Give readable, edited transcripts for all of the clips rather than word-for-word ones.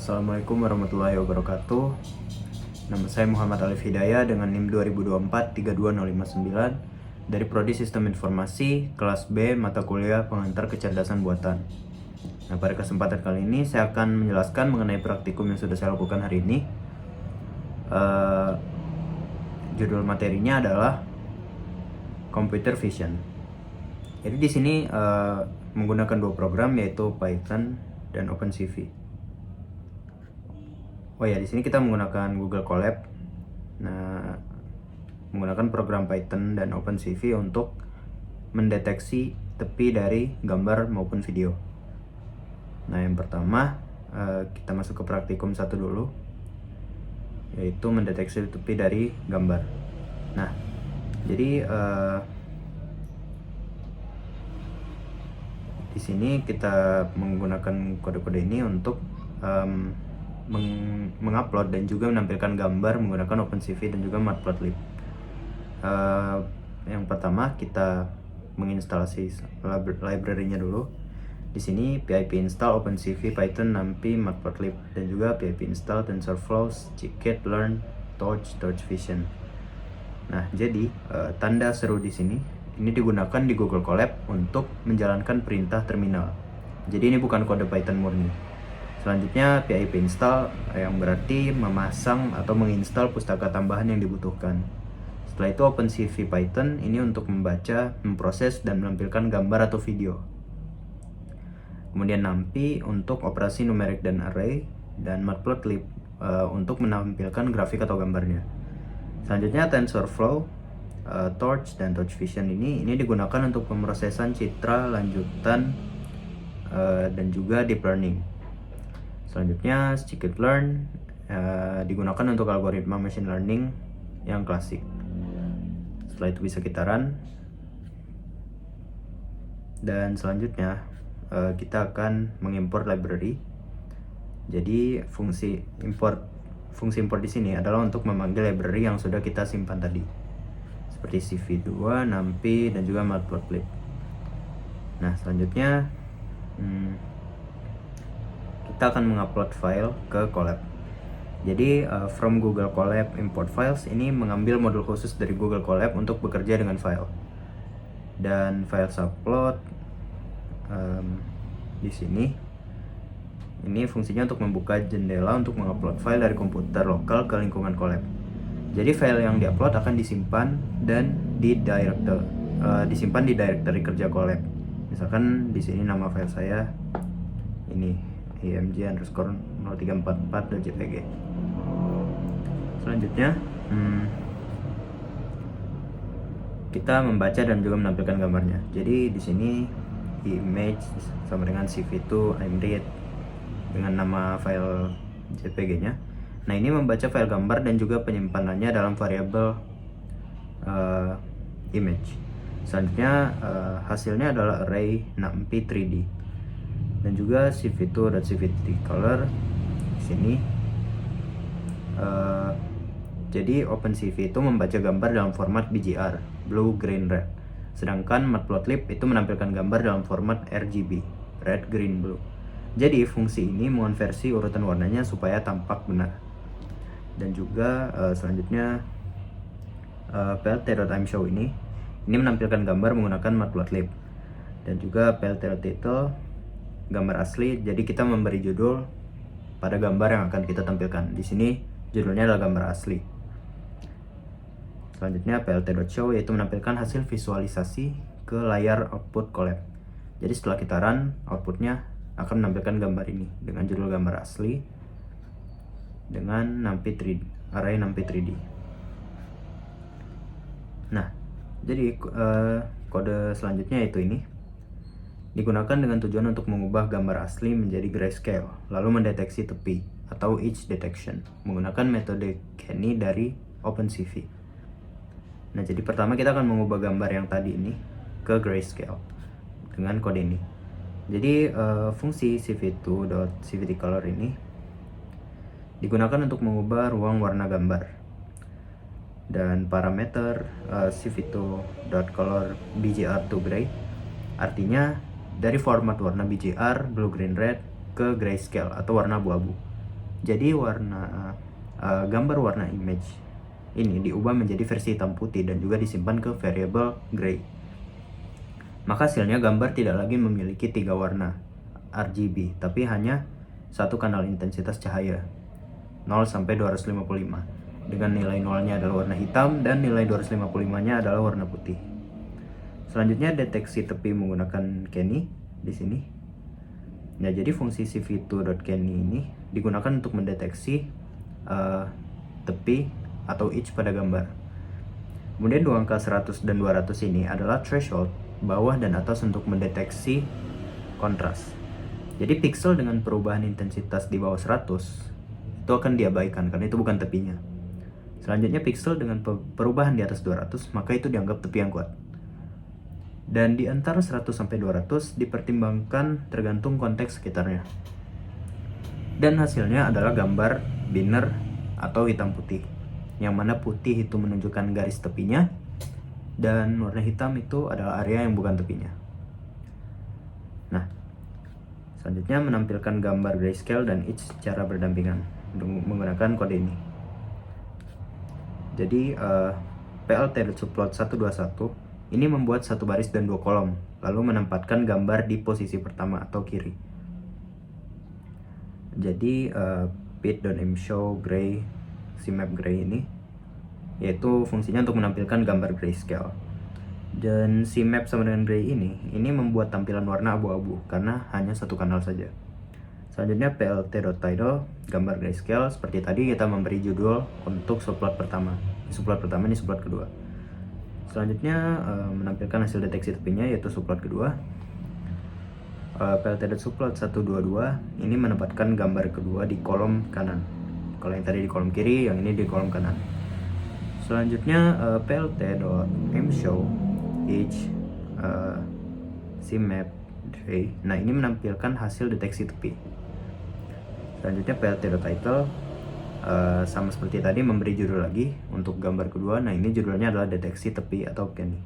Assalamualaikum warahmatullahi wabarakatuh. Nama saya Muhammad Alif Hidayah dengan NIM 2024-32059 dari Prodi Sistem Informasi kelas B mata kuliah Pengantar Kecerdasan Buatan. Nah, pada kesempatan kali ini saya akan menjelaskan mengenai praktikum yang sudah saya lakukan hari ini. Judul materinya adalah Computer Vision. Jadi di sini menggunakan dua program, yaitu Python dan OpenCV. Oh ya, di sini kita menggunakan Google Colab. Nah, menggunakan program Python dan OpenCV untuk mendeteksi tepi dari gambar maupun video. Nah, yang pertama kita masuk ke praktikum 1 dulu, yaitu mendeteksi tepi dari gambar. Nah, jadi di sini kita menggunakan kode-kode ini untuk mengupload dan juga menampilkan gambar menggunakan OpenCV dan juga Matplotlib. Yang pertama kita menginstalasi library-nya dulu. Di sini pip install OpenCV, Python, NumPy, Matplotlib, dan juga pip install TensorFlow, Scikit-learn, Torch Vision. Nah, jadi tanda seru di sini ini digunakan di Google Colab untuk menjalankan perintah terminal. Jadi ini bukan kode Python murni. Selanjutnya pip install yang berarti memasang atau menginstal pustaka tambahan yang dibutuhkan. Setelah itu OpenCV Python ini untuk membaca, memproses, dan menampilkan gambar atau video. Kemudian NumPy untuk operasi numerik dan array, dan Matplotlib untuk menampilkan grafik atau gambarnya. Selanjutnya TensorFlow, Torch, dan Torch Vision ini digunakan untuk pemrosesan citra lanjutan dan juga deep learning. Selanjutnya Scikit-learn digunakan untuk algoritma machine learning yang klasik. Setelah itu bisa kita run. Dan selanjutnya kita akan mengimport library. Jadi fungsi import di sini adalah untuk memanggil library yang sudah kita simpan tadi, seperti CV2, NumPy, dan juga Matplotlib. Nah, selanjutnya kita akan mengupload file ke Colab. Jadi from Google Colab import files ini mengambil modul khusus dari Google Colab untuk bekerja dengan file. Dan file upload di sini ini fungsinya untuk membuka jendela untuk mengupload file dari komputer lokal ke lingkungan Colab. Jadi file yang diupload akan disimpan dan disimpan di directory kerja Colab. Misalkan di sini nama file saya ini img_0344.jpg. Selanjutnya kita membaca dan juga menampilkan gambarnya. Jadi di sini image sama dengan CV2 imread dengan nama file JPG-nya. Nah, ini membaca file gambar dan juga penyimpanannya dalam variabel image. Selanjutnya hasilnya adalah array NumPy 3D. Dan juga CV2.cv3color di sini. Jadi OpenCV itu membaca gambar dalam format BGR, blue, green, red. Sedangkan Matplotlib itu menampilkan gambar dalam format RGB, red, green, blue. Jadi fungsi ini mengonversi urutan warnanya supaya tampak benar. Dan juga selanjutnya plt.imshow ini menampilkan gambar menggunakan Matplotlib. Dan juga plt.title gambar asli. Jadi kita memberi judul pada gambar yang akan kita tampilkan. Di sini judulnya adalah gambar asli. Selanjutnya plt.show yaitu menampilkan hasil visualisasi ke layar output Colab. Jadi setelah kita run, outputnya akan menampilkan gambar ini dengan judul gambar asli dengan array NumPy 3D. Nah, jadi kode selanjutnya itu ini digunakan dengan tujuan untuk mengubah gambar asli menjadi grayscale, lalu mendeteksi tepi atau edge detection menggunakan metode Kenny dari OpenCV. Nah, jadi pertama kita akan mengubah gambar yang tadi ini ke grayscale dengan kode ini. Jadi fungsi cv2.cv3color ini digunakan untuk mengubah ruang warna gambar. Dan parameter cv2.color BGR to gray artinya dari format warna BGR, blue, green, red ke grayscale atau warna abu-abu. Jadi gambar warna image ini diubah menjadi versi hitam putih dan juga disimpan ke variable gray. Maka hasilnya gambar tidak lagi memiliki 3 warna RGB, tapi hanya satu kanal intensitas cahaya 0 sampai 255 dengan nilai nolnya adalah warna hitam dan nilai 255-nya adalah warna putih. Selanjutnya deteksi tepi menggunakan Kenny di sini. Nah, jadi fungsi cv2.kenny ini digunakan untuk mendeteksi tepi atau edge pada gambar. Kemudian dua angka 100 dan 200 ini adalah threshold bawah dan atas untuk mendeteksi kontras. Jadi pixel dengan perubahan intensitas di bawah 100 itu akan diabaikan karena itu bukan tepinya. Selanjutnya pixel dengan perubahan di atas 200 maka itu dianggap tepi yang kuat. Dan di antara 100 sampai 200 dipertimbangkan tergantung konteks sekitarnya. Dan hasilnya adalah gambar binner atau hitam putih, yang mana putih itu menunjukkan garis tepinya dan warna hitam itu adalah area yang bukan tepinya. Nah, selanjutnya menampilkan gambar grayscale dan edge secara berdampingan menggunakan kode ini. Jadi plt.subplot 121 ini membuat satu baris dan 2 kolom, lalu menempatkan gambar di posisi pertama atau kiri. Jadi pit.mshow gray cmap gray ini yaitu fungsinya untuk menampilkan gambar grayscale. Dan cmap sama dengan gray ini membuat tampilan warna abu-abu karena hanya satu kanal saja. Selanjutnya plt.title gambar grayscale. Seperti tadi kita memberi judul untuk subplot pertama. Ini subplot pertama, ini subplot kedua. Selanjutnya menampilkan hasil deteksi tepinya yaitu subplot kedua. plt.subplot 122 ini menempatkan gambar kedua di kolom kanan. Kalau yang tadi di kolom kiri, yang ini di kolom kanan. Selanjutnya plt.mshow edge cmap gray. Nah, ini menampilkan hasil deteksi tepi. Selanjutnya plt.title sama seperti tadi memberi judul lagi untuk gambar kedua. Nah, ini judulnya adalah deteksi tepi atau Kenny.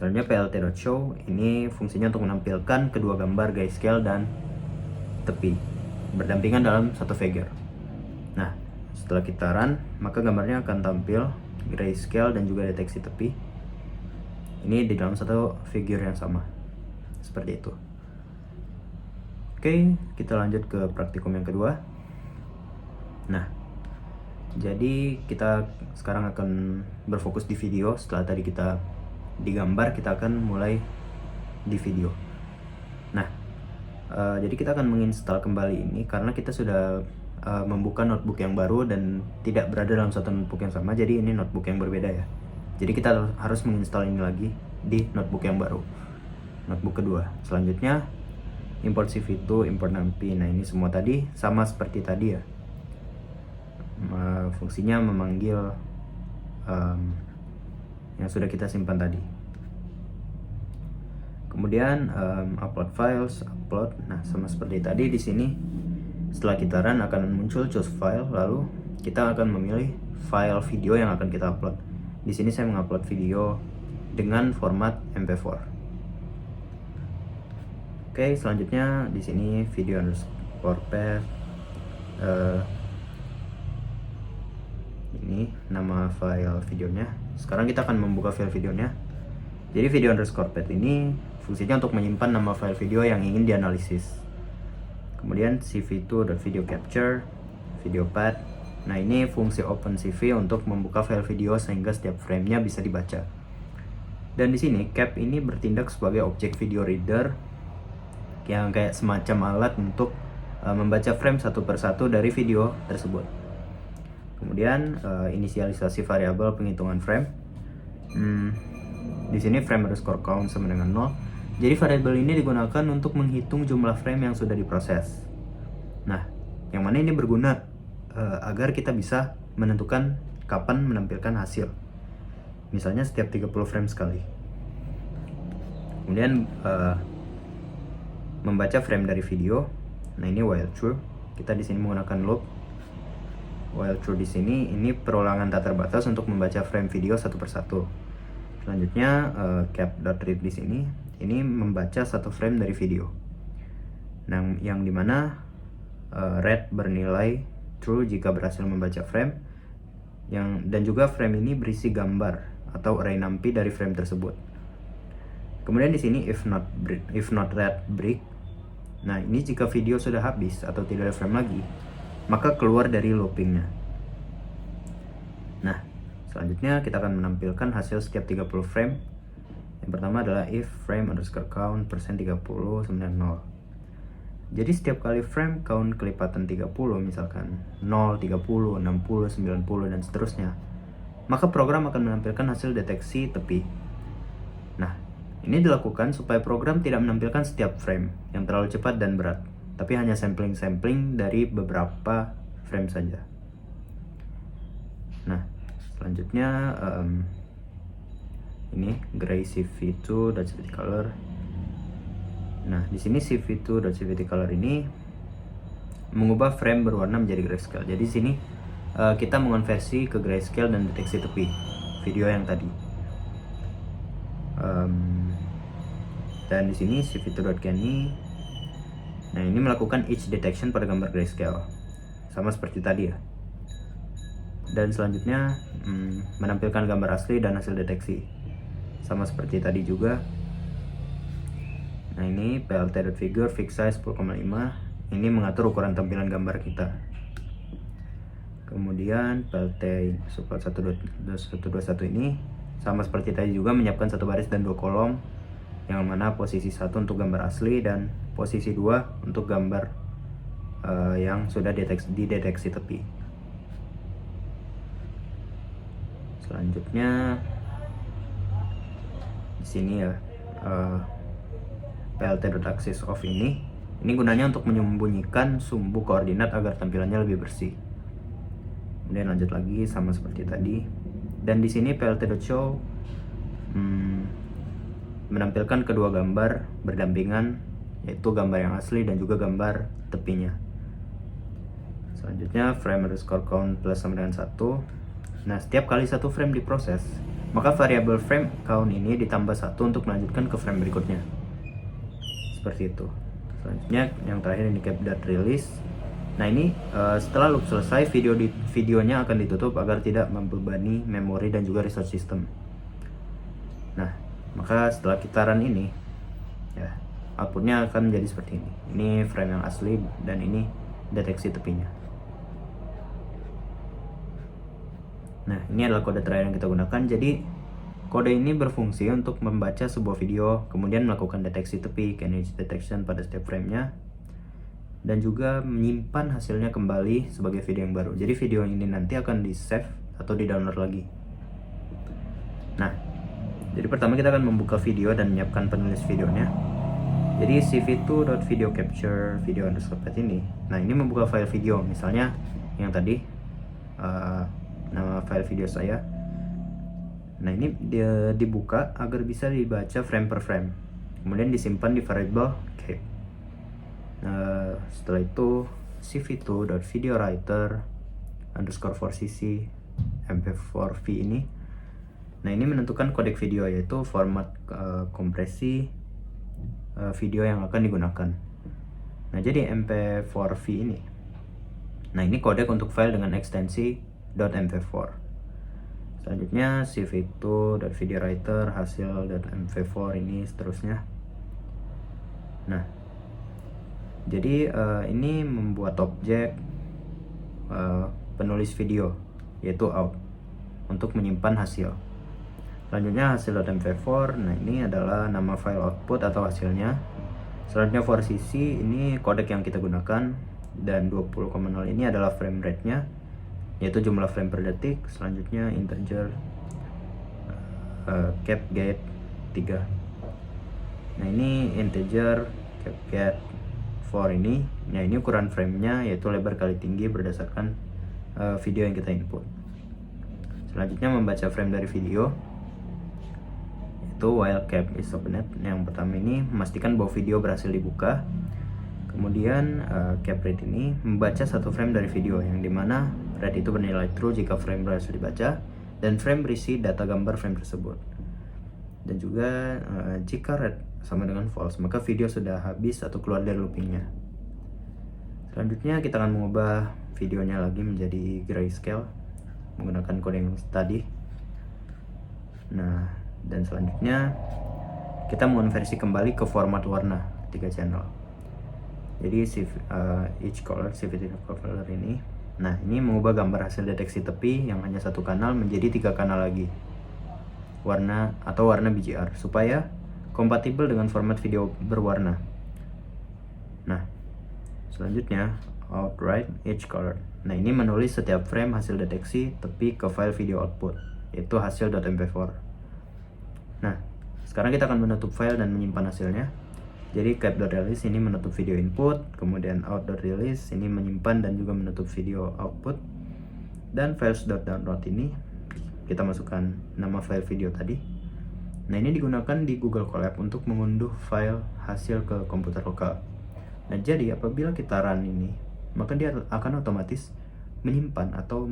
Selanjutnya plt.show ini fungsinya untuk menampilkan kedua gambar grayscale dan tepi berdampingan dalam satu figure. Nah, setelah kita run maka gambarnya akan tampil grayscale dan juga deteksi tepi ini di dalam satu figure yang sama seperti itu. Oke, kita lanjut ke praktikum yang kedua. Nah, jadi kita sekarang akan berfokus di video. Setelah tadi kita digambar, kita akan mulai di video. Nah, jadi kita akan menginstal kembali ini karena kita sudah membuka notebook yang baru dan tidak berada dalam satu notebook yang sama. Jadi ini notebook yang berbeda ya. Jadi kita harus menginstal ini lagi di notebook yang baru, notebook kedua. Selanjutnya import cv2, import numpy. Nah, ini semua tadi sama seperti tadi ya. Fungsinya memanggil yang sudah kita simpan tadi. Kemudian upload files, upload. Nah, sama seperti tadi di sini setelah kita run akan muncul choose file, lalu kita akan memilih file video yang akan kita upload. Di sini saya mengupload video dengan format MP4. Oke, selanjutnya di sini video underscore path. Ini nama file videonya. Sekarang kita akan membuka file videonya. Jadi video underscore path ini fungsinya untuk menyimpan nama file video yang ingin dianalisis. Kemudian cv2.video capture, video path. Nah, ini fungsi OpenCV untuk membuka file video sehingga setiap framenya bisa dibaca. Dan di sini cap ini bertindak sebagai objek video reader yang kayak semacam alat untuk membaca frame satu persatu dari video tersebut. Kemudian inisialisasi variabel penghitungan frame. Di sini frame underscore count sama dengan 0. Jadi variabel ini digunakan untuk menghitung jumlah frame yang sudah diproses. Nah, yang mana ini berguna agar kita bisa menentukan kapan menampilkan hasil. Misalnya setiap 30 frame sekali. Kemudian membaca frame dari video. Nah, ini while true. Kita di sini menggunakan loop. While true di sini ini perulangan tak terbatas untuk membaca frame video satu persatu. Selanjutnya cap.read di sini ini membaca satu frame dari video. Nah, yang dimana red bernilai true jika berhasil membaca frame dan juga frame ini berisi gambar atau array numpy dari frame tersebut. Kemudian di sini if not red break. Nah, ini jika video sudah habis atau tidak ada frame lagi, maka keluar dari loopingnya. Nah, selanjutnya kita akan menampilkan hasil setiap 30 frame. Yang pertama adalah if frame underscore count %30 9 0. Jadi setiap kali frame count kelipatan 30, misalkan 0, 30, 60, 90, dan seterusnya, maka program akan menampilkan hasil deteksi tepi. Nah, ini dilakukan supaya program tidak menampilkan setiap frame yang terlalu cepat dan berat, tapi hanya sampling dari beberapa frame saja. Nah, selanjutnya ini gray cv2.cvtcolor. Nah, di sini cv2.cvtcolor ini mengubah frame berwarna menjadi grayscale. Jadi di sini kita mengonversi ke grayscale dan deteksi tepi video yang tadi. Dan di sini cv2.canny. Nah, ini melakukan edge detection pada gambar grayscale, sama seperti tadi ya. Dan selanjutnya menampilkan gambar asli dan hasil deteksi, sama seperti tadi juga. Nah, ini plt.figure fix size 10,5. Ini mengatur ukuran tampilan gambar kita. Kemudian plt support 121 ini sama seperti tadi juga, menyiapkan satu baris dan dua kolom, yang mana posisi 1 untuk gambar asli dan posisi 2 untuk gambar yang sudah dideteksi tepi. Selanjutnya di sini ya, plt.axis off ini gunanya untuk menyembunyikan sumbu koordinat agar tampilannya lebih bersih. Kemudian lanjut lagi sama seperti tadi. Dan di sini plt.show menampilkan kedua gambar berdampingan, yaitu gambar yang asli dan juga gambar tepinya. Selanjutnya frame underscore count plus sama dengan 1. Nah, setiap kali satu frame diproses, maka variabel frame count ini ditambah 1 untuk melanjutkan ke frame berikutnya. Seperti itu. Selanjutnya yang terakhir ini cap.release. Nah, ini setelah loop selesai, videonya akan ditutup agar tidak membebani memori dan juga resource system. Nah, maka setelah kita run ini, ya, outputnya akan menjadi seperti ini. Ini frame yang asli dan ini deteksi tepinya. Nah, ini adalah kode terakhir yang kita gunakan. Jadi kode ini berfungsi untuk membaca sebuah video, kemudian melakukan deteksi tepi, edge detection pada setiap framenya, dan juga menyimpan hasilnya kembali sebagai video yang baru. Jadi video ini nanti akan di save atau di download lagi. Nah, jadi pertama kita akan membuka video dan menyiapkan penulis videonya. Jadi cv2.video capture video underscore path ini. Nah, ini membuka file video, misalnya yang tadi nama file video saya. Nah, ini dia dibuka agar bisa dibaca frame per frame, kemudian disimpan di variable cap. Nah, setelah itu cv2.videowriter underscore 4cc mp4v ini. Nah, ini menentukan kodek video, yaitu format kompresi video yang akan digunakan. Nah, jadi mp4v ini. Nah, ini kodek untuk file dengan ekstensi .mp4. Selanjutnya cv2.videowriter hasil.mp4 ini seterusnya. Nah, jadi ini membuat objek penulis video, yaitu out, untuk menyimpan hasil. Selanjutnya hasil.mp4. Nah, ini adalah nama file output atau hasilnya. Selanjutnya 4cc ini kodek yang kita gunakan, dan 20,0 ini adalah frame rate nya, yaitu jumlah frame per detik. Selanjutnya integer cap get 3. Nah, ini integer cap get 4 ini. Nah, ini ukuran framenya, yaitu lebar kali tinggi berdasarkan video yang kita input. Selanjutnya membaca frame dari video, yaitu while cap is opened. Yang pertama ini memastikan bahwa video berhasil dibuka. Kemudian cap rate ini membaca satu frame dari video, yang dimana rate itu bernilai true jika frame berhasil dibaca dan frame berisi data gambar frame tersebut. Dan juga jika rate sama dengan false, maka video sudah habis atau keluar dari loopingnya. Selanjutnya kita akan mengubah videonya lagi menjadi grayscale menggunakan kode yang tadi. Nah, dan selanjutnya kita mengonversi kembali ke format warna 3 channel. Jadi each color CVT color ini, nah ini mengubah gambar hasil deteksi tepi yang hanya satu kanal menjadi 3 kanal lagi warna atau warna BGR supaya kompatibel dengan format video berwarna. Nah, selanjutnya outright each color. Nah, ini menulis setiap frame hasil deteksi tepi ke file video output, yaitu hasil.mp4. Nah, sekarang kita akan menutup file dan menyimpan hasilnya. Jadi cap.release ini menutup video input, kemudian out.release ini menyimpan dan juga menutup video output, dan files.download ini kita masukkan nama file video tadi. Nah, ini digunakan di Google Colab untuk mengunduh file hasil ke komputer lokal. Nah, jadi apabila kita run ini, maka dia akan otomatis menyimpan atau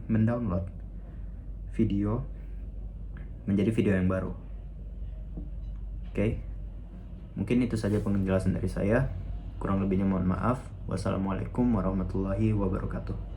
mendownload video menjadi video yang baru. Oke. Mungkin itu saja penjelasan dari saya. Kurang lebihnya mohon maaf. Wassalamualaikum warahmatullahi wabarakatuh.